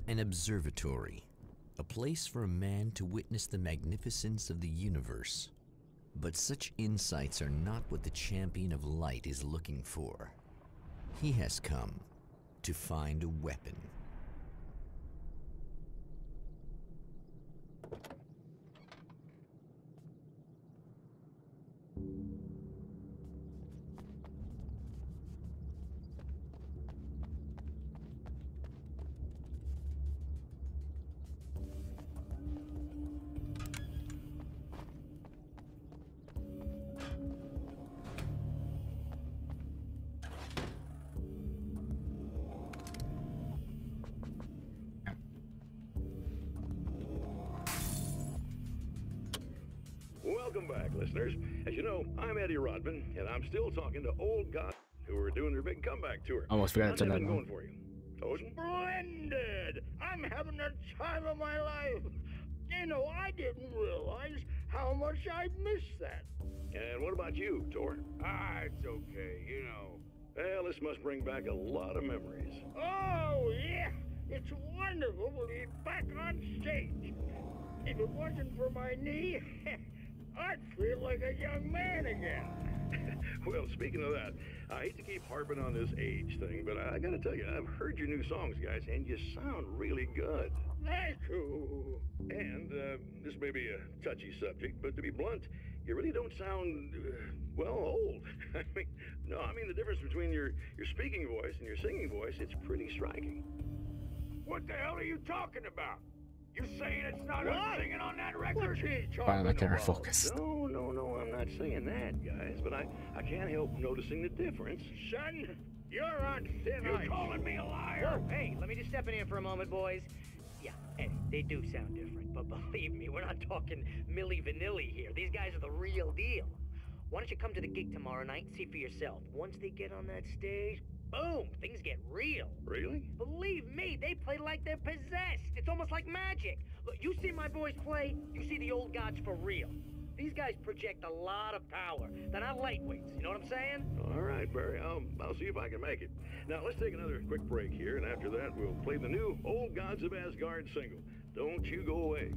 An observatory, a place for a man to witness the magnificence of the universe. But such insights are not what the champion of light is looking for. He has come to find a weapon. Welcome back, listeners. As you know, I'm Eddie Rodman, and I'm still talking to old gods who are doing their big comeback tour. Almost forgot to turn that How's on. going for you? Tosin? Splendid! I'm having the time of my life. You know, I didn't realize how much I'd missed that. And what about you, Tor? It's okay, you know. Well, this must bring back a lot of memories. Oh, yeah. It's wonderful to be back on stage. If it wasn't for my knee, I'd feel like a young man again. Well, speaking of that, I hate to keep harping on this age thing, but I gotta tell you, I've heard your new songs, guys, and you sound really good. Thank you. And this may be a touchy subject, but to be blunt, you really don't sound, well, old. I mean the difference between your speaking voice and your singing voice, it's pretty striking. What the hell are you talking about? You saying it's not us singing on that record? What's he Fine, talking that camera about? focused. No, I'm not saying that, guys, but I can't help noticing the difference. Son, you're on thin ice. You calling me a liar? Whoa, hey, let me just step in here for a moment, boys. Yeah, Eddie, they do sound different, but believe me, we're not talking Milli Vanilli here. These guys are the real deal. Why don't you come to the gig tomorrow night and see for yourself? Once they get on that stage, boom, things get real. Really? Believe me, they play like they're possessed. It's almost like magic. Look, you see my boys play, you see the old gods for real. These guys project a lot of power. They're not lightweights, you know what I'm saying? All right, Barry, I'll see if I can make it. Now, let's take another quick break here, and after that, we'll play the new Old Gods of Asgard single. Don't you go away.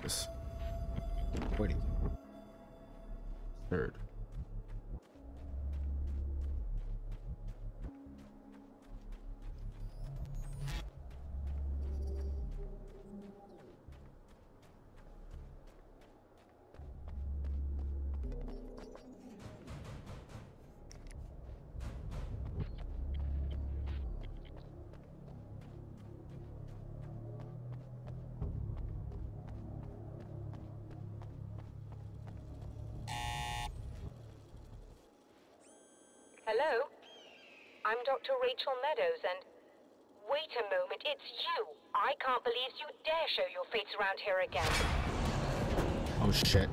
Just waiting. Third. Hello? I'm Dr. Rachel Meadows, and... Wait a moment, it's you! I can't believe you dare show your face around here again. Oh shit.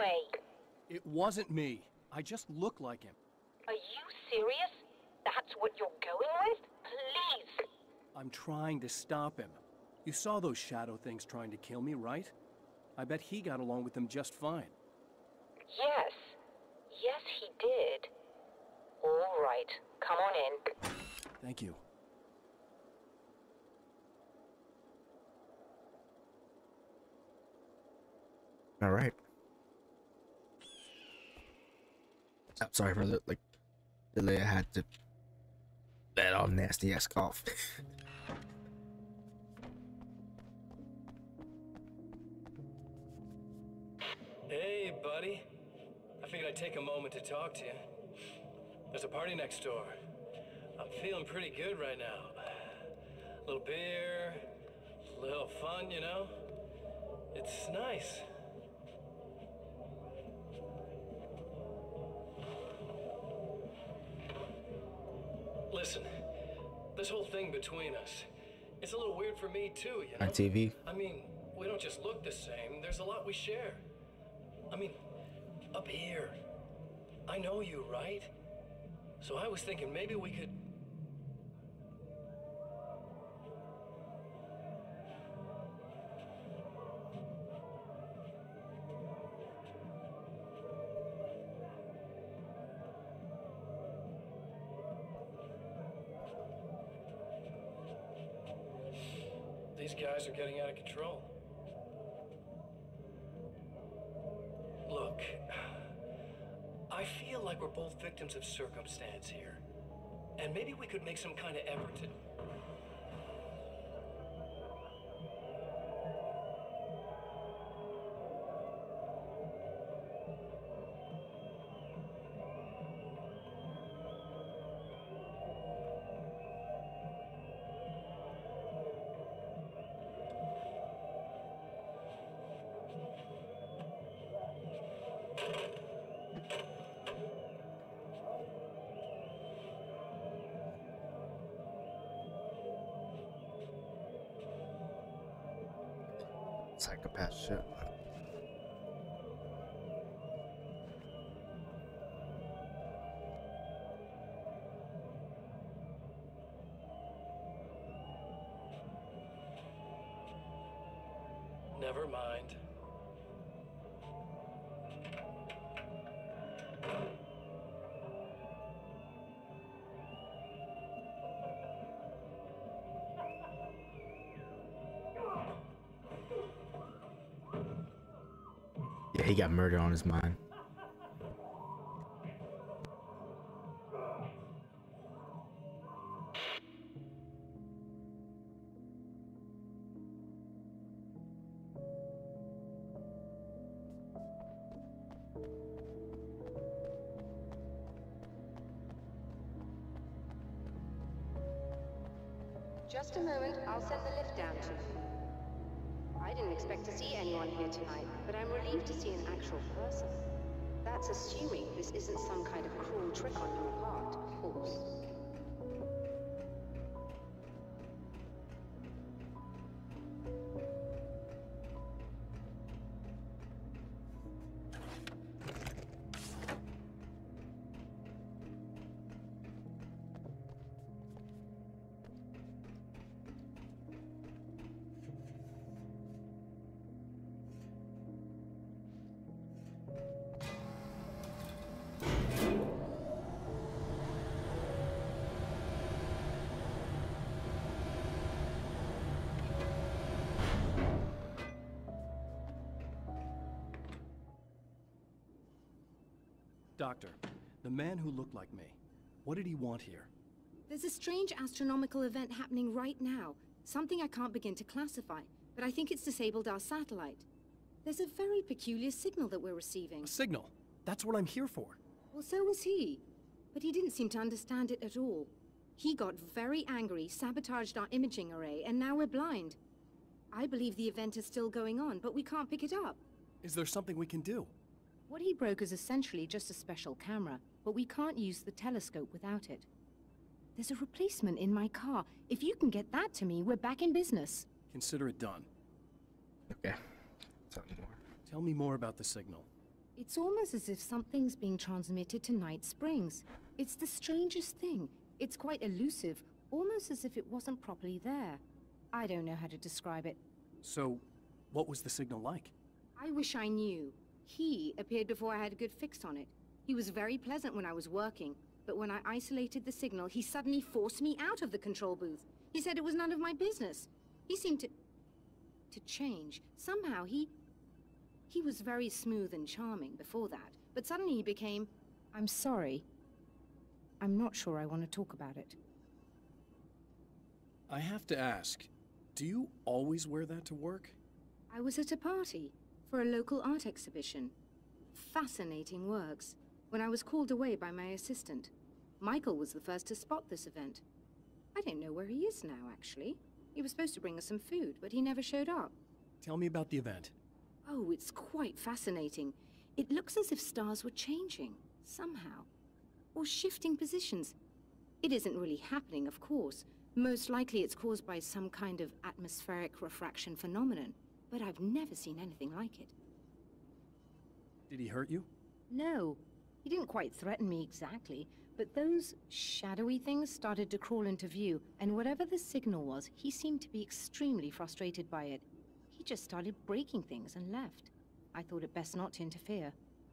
Wait, It wasn't me. I just look like him. are you serious? That's what you're going with? Please! I'm trying to stop him. You saw those shadow things trying to kill me, right? I bet he got along with them just fine. Yes. Yes, he did. All right, come on in. Thank you. All right. I'm sorry for the delay. I had to let all nasty ass cough. Hey, buddy. I figured I'd take a moment to talk to you. There's a party next door. I'm feeling pretty good right now. A little beer, a little fun, you know? It's nice. Listen, this whole thing between us, it's a little weird for me too, you know? On TV. I mean, we don't just look the same, there's a lot we share. I mean, up here, I know you, right? So I was thinking maybe we could... These guys are getting out of control. Look, I feel like we're both victims of circumstance here. And maybe we could make some kind of effort to... Psychopath shit. Never mind. Yeah, he got murder on his mind. Just a moment, I'll send the lift down to you. I didn't expect to see anyone here tonight, but I'm relieved to see an actual person. That's assuming this isn't some kind of cruel trick on your part, of course. Doctor, the man who looked like me, what did he want here? There's a strange astronomical event happening right now. Something I can't begin to classify, but I think it's disabled our satellite. There's a very peculiar signal that we're receiving. A signal? That's what I'm here for. Well, so was he. But he didn't seem to understand it at all. He got very angry, sabotaged our imaging array, and now we're blind. I believe the event is still going on, but we can't pick it up. Is there something we can do? What he broke is essentially just a special camera, but we can't use the telescope without it. There's a replacement in my car. If you can get that to me, we're back in business. Consider it done. Okay. Tell me more. Tell me more about the signal. It's almost as if something's being transmitted to Night Springs. It's the strangest thing. It's quite elusive, almost as if it wasn't properly there. I don't know how to describe it. So, what was the signal like? I wish I knew. He appeared before I had a good fix on it. He was very pleasant when I was working, but when I isolated the signal, he suddenly forced me out of the control booth. He said it was none of my business. He seemed to change. Somehow he was very smooth and charming before that, but suddenly he became, I'm sorry. I'm not sure I want to talk about it. I have to ask, do you always wear that to work? I was at a party for a local art exhibition. Fascinating works. When I was called away by my assistant, Michael was the first to spot this event. I don't know where he is now, actually. He was supposed to bring us some food, but he never showed up. Tell me about the event. Oh, it's quite fascinating. It looks as if stars were changing, somehow. Or shifting positions. It isn't really happening, of course. Most likely it's caused by some kind of atmospheric refraction phenomenon. But I've never seen anything like it. Did he hurt you? No. He didn't quite threaten me exactly, but those shadowy things started to crawl into view, and whatever the signal was, he seemed to be extremely frustrated by it. He just started breaking things and left. I thought it best not to interfere.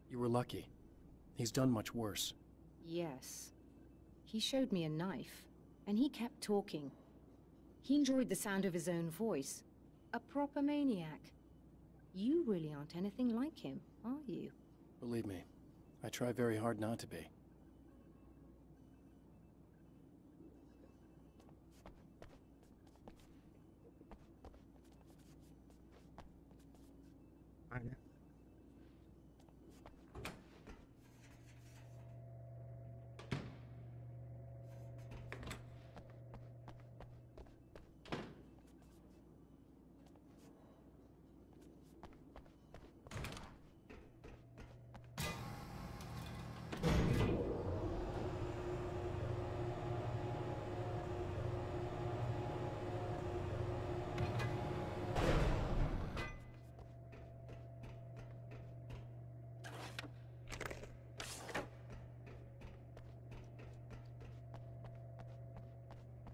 You were lucky. He's done much worse. Yes. He showed me a knife, and he kept talking. He enjoyed the sound of his own voice. A proper maniac. You really aren't anything like him, are you? Believe me, I try very hard not to be. I know.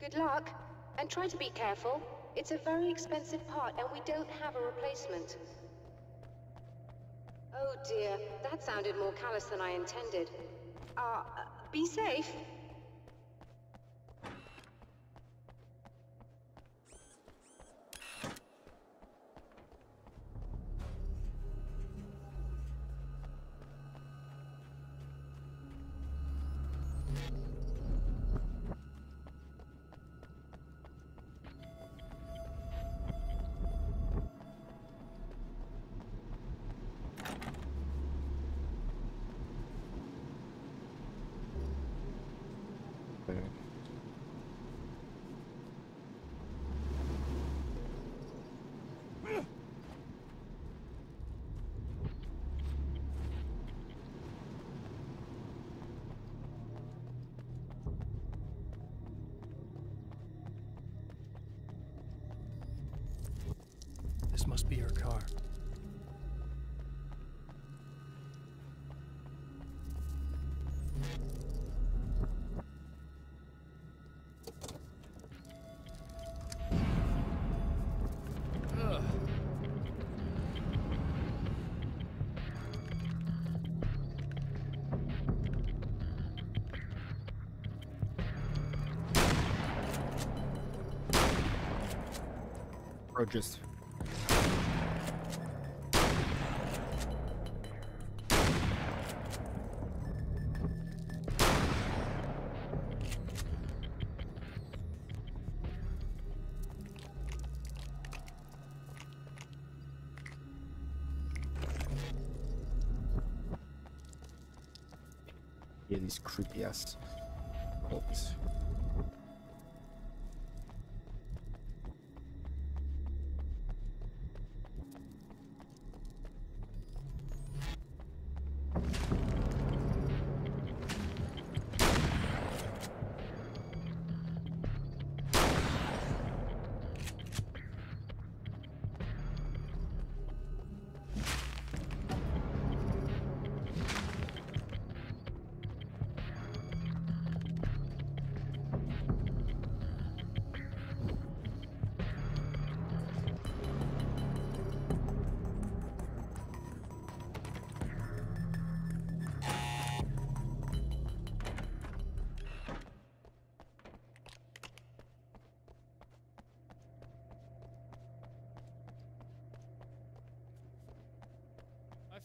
Good luck, and try to be careful. It's a very expensive part, and we don't have a replacement. Oh dear, that sounded more callous than I intended. Be safe. Must be her car. Or just yeah, these creepy ass holes.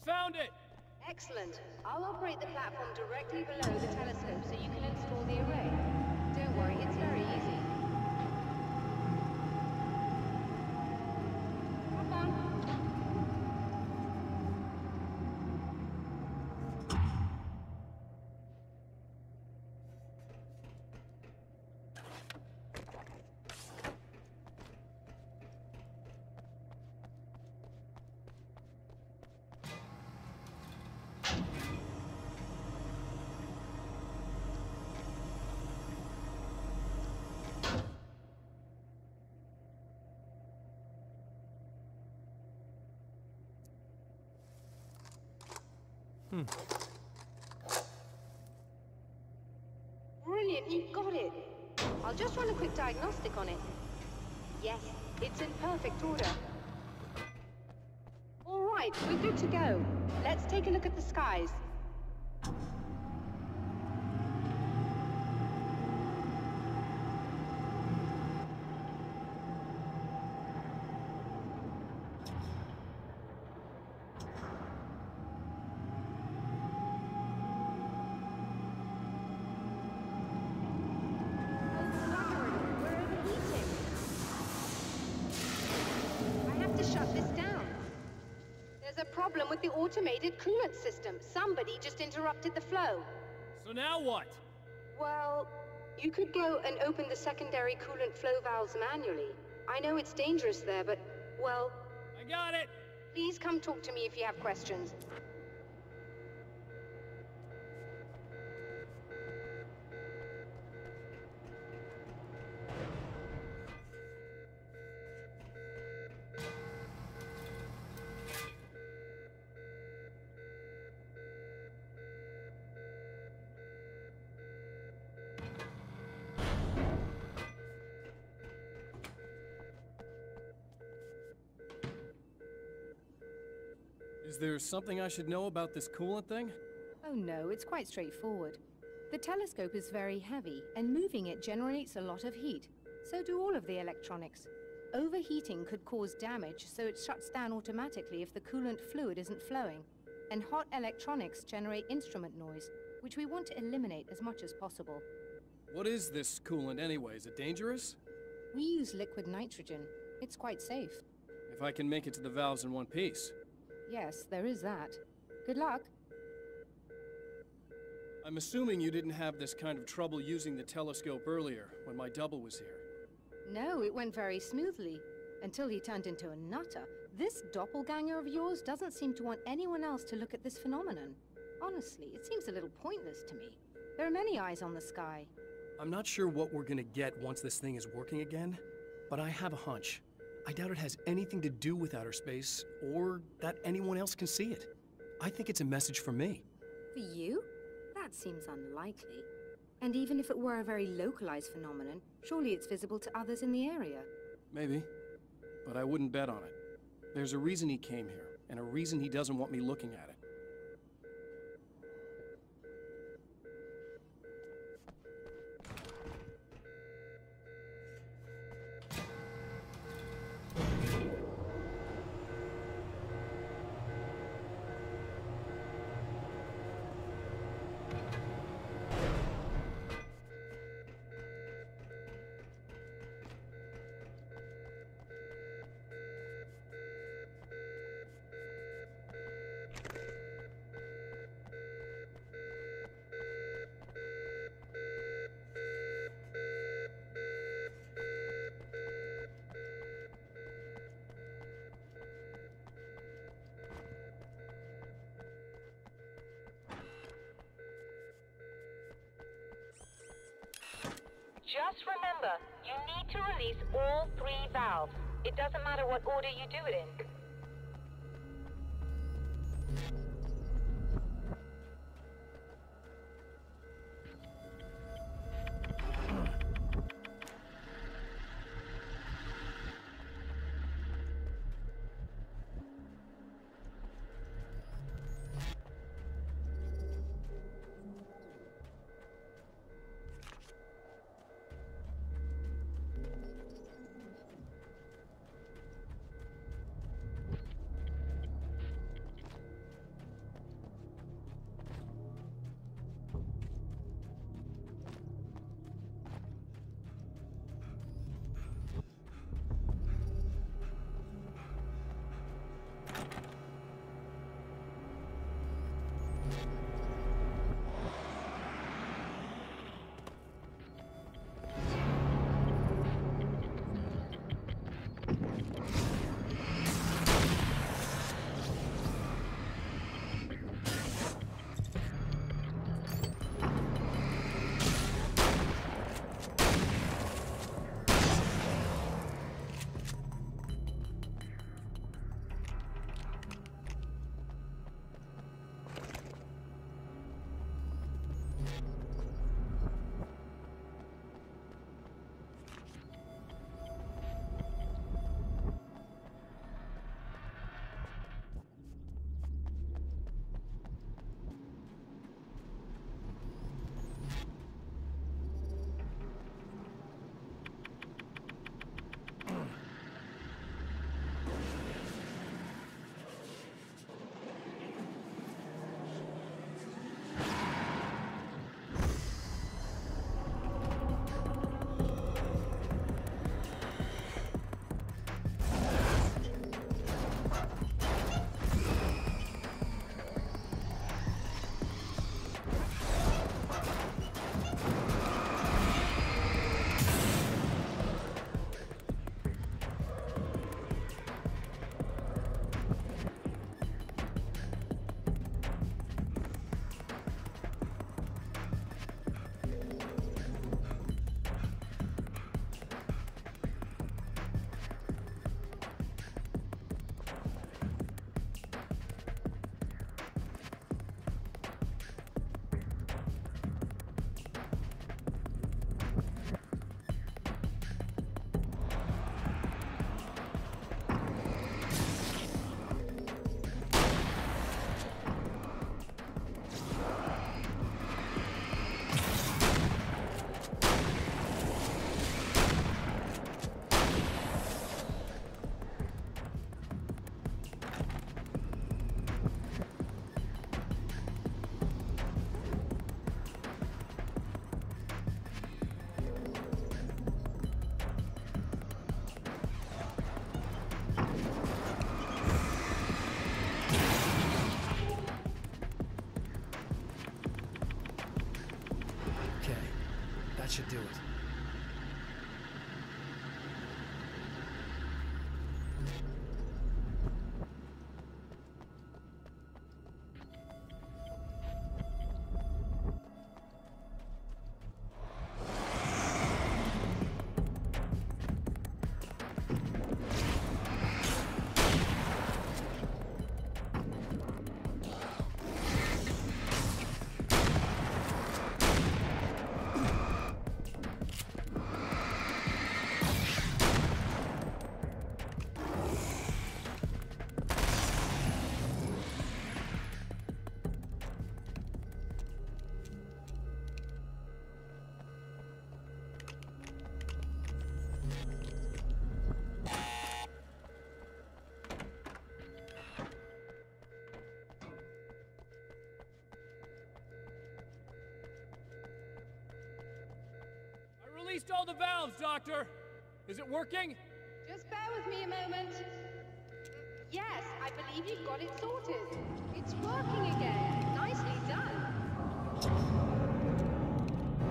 Found it! Excellent. I'll operate the platform directly below the telescope so you can install the array. Don't worry, it's very easy. Come on. Brilliant, you got it. I'll just run a quick diagnostic on it. Yes, it's in perfect order. All right, we're good to go. Let's take a look at the skies. With the automated coolant system. Somebody just interrupted the flow. So now what? Well, you could go and open the secondary coolant flow valves manually. I know it's dangerous there, but, well... I got it! Please come talk to me if you have questions. Is there something I should know about this coolant thing? Oh no, it's quite straightforward. The telescope is very heavy, and moving it generates a lot of heat. So do all of the electronics. Overheating could cause damage, so it shuts down automatically if the coolant fluid isn't flowing. And hot electronics generate instrument noise, which we want to eliminate as much as possible. What is this coolant anyway? Is it dangerous? We use liquid nitrogen. It's quite safe. If I can make it to the valves in one piece. Yes, there is that. Good luck. I'm assuming you didn't have this kind of trouble using the telescope earlier, when my double was here. No, it went very smoothly. Until he turned into a nutter. This doppelganger of yours doesn't seem to want anyone else to look at this phenomenon. Honestly, it seems a little pointless to me. There are many eyes on the sky. I'm not sure what we're gonna get once this thing is working again, but I have a hunch. I doubt it has anything to do with outer space, or that anyone else can see it. I think it's a message for me. For you? That seems unlikely. And even if it were a very localized phenomenon, surely it's visible to others in the area. Maybe. But I wouldn't bet on it. There's a reason he came here, and a reason he doesn't want me looking at it. Just remember, you need to release all 3 valves. It doesn't matter what order you do it in. That should do it. Released all the valves, Doctor! Is it working? Just bear with me a moment. Yes, I believe you've got it sorted. It's working again. Nicely done.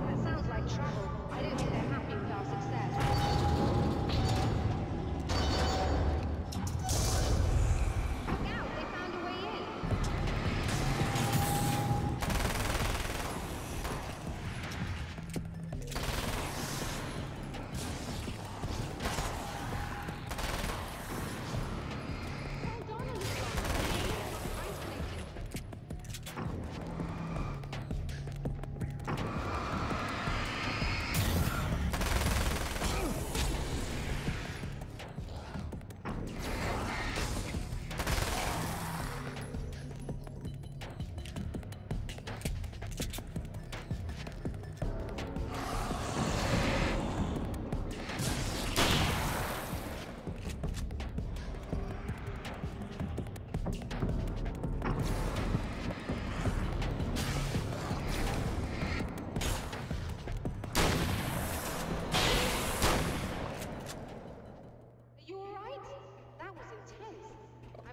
That sounds like trouble. I don't think they're happy with our success. Look out, they found a way in.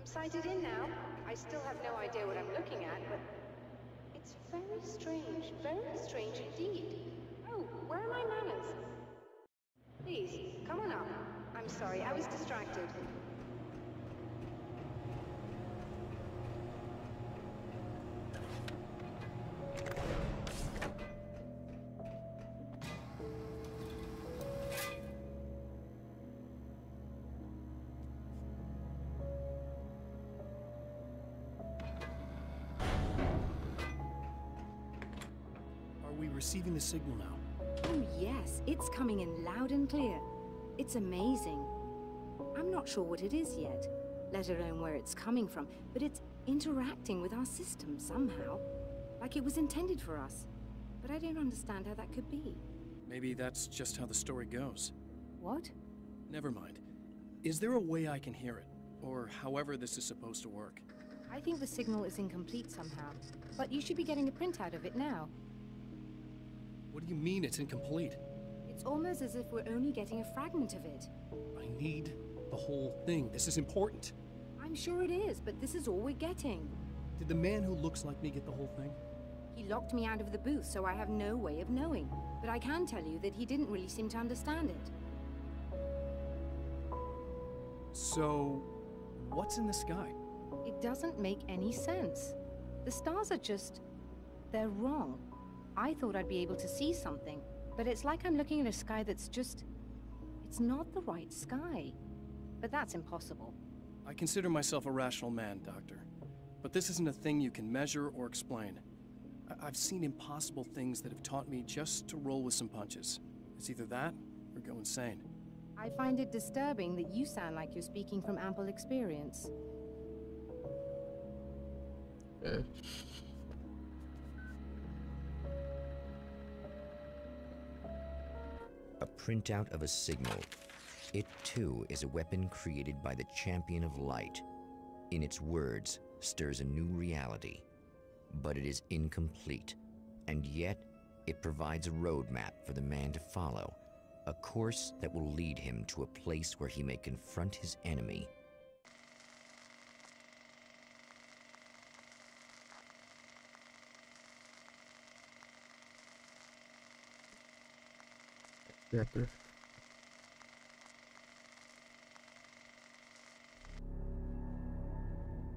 Sighted in now. I still have no idea what I'm looking at, but it's very strange indeed. Oh, where are my manners? Please, come on up. I'm sorry, I was distracted. Receiving the signal now. Oh yes, it's coming in loud and clear. It's amazing. I'm not sure what it is yet, let alone where it's coming from, but it's interacting with our system somehow. Like it was intended for us. But I don't understand how that could be. Maybe that's just how the story goes. What? Never mind. Is there a way I can hear it? Or however this is supposed to work? I think the signal is incomplete somehow, but you should be getting a printout of it now. What do you mean it's incomplete? It's almost as if we're only getting a fragment of it. I need the whole thing. This is important. I'm sure it is, but this is all we're getting. Did the man who looks like me get the whole thing? He locked me out of the booth, so I have no way of knowing. But I can tell you that he didn't really seem to understand it. So, what's in the sky? It doesn't make any sense. The stars are just... they're wrong. I thought I'd be able to see something, but it's like I'm looking at a sky that's just... it's not the right sky. But that's impossible. I consider myself a rational man, Doctor. But this isn't a thing you can measure or explain. I've seen impossible things that have taught me just to roll with some punches. It's either that, or go insane. I find it disturbing that you sound like you're speaking from ample experience. A printout of a signal. It too is a weapon created by the Champion of Light. In its words, stirs a new reality. But it is incomplete, and yet it provides a roadmap for the man to follow, a course that will lead him to a place where he may confront his enemy.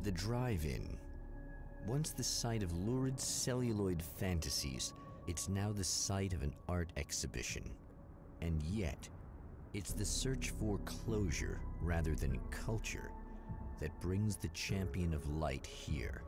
The drive-in. Once the site of lurid celluloid fantasies, it's now the site of an art exhibition. And yet, it's the search for closure rather than culture that brings the Champion of Light here.